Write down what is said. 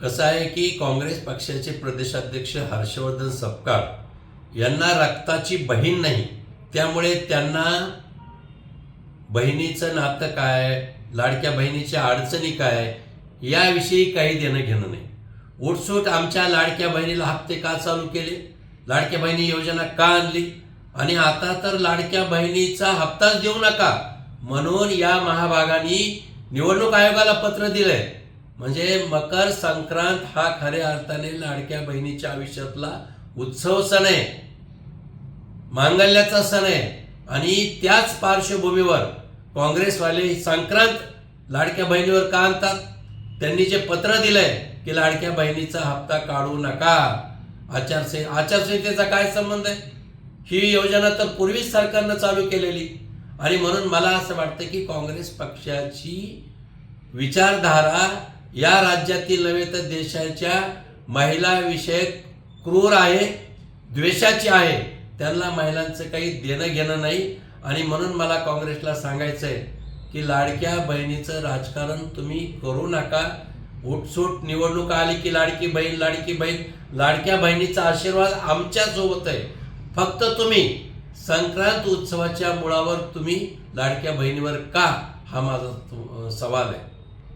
कसं आहे की काँग्रेस पक्षाचे प्रदेशाध्यक्ष हर्षवर्धन सपकाळ यांना रक्ताची बहीण नाही, त्यामुळे त्यांना बहिणीचं नातं काय, लाडक्या बहिणीच्या अडचणी काय याविषयी काही देणं घेणं नाही. उठसूट आमच्या लाडक्या बहिणीला हप्ते का चालू केले, लाडक्या बहिणी योजना का आणली, आणि आता तर लाडक्या बहिणीचा हप्ताच देऊ नका म्हणून या महाभागाने निवडणूक आयोगाला पत्र दिलंय. म्हणजे मकर संक्रांत हा खऱ्या अर्थाने लाडक्या बहिणीच्या आयुष्यातला उत्सव सण आहे, मांगल्याचा सण आहे. आणि त्याच पार्श्वभूमीवर काँग्रेसवाले संक्रांत लाडक्या बहिणीवर का आणतात? त्यांनी जे पत्र दिलंय की लाडक्या बहिणीचा हप्ता काढू नका, आचारसंहितेचा काय संबंध आहे? ही योजना तर पूर्वीच सरकारनं चालू केलेली. आणि म्हणून मला असं वाटतं की काँग्रेस पक्षाची विचारधारा या राज्यातील नव्हे तर देशाच्या महिलाविषयक क्रूर आहे, द्वेषाची आहे. त्यांना महिलांचं काही देणं घेणं नाही. आणि म्हणून मला काँग्रेसला सांगायचं आहे की लाडक्या बहिणीचं राजकारण तुम्ही करू नका. उठसूट निवडणूक आली की लाडकी बहीण लाडकी बहीण, लाडक्या बहिणीचा आशीर्वाद आमच्यासोबत आहे. फक्त तुम्ही संक्रांत उत्सवाच्या मुळावर तुम्ही लाडक्या बहिणीवर का, हा माझा सवाल आहे.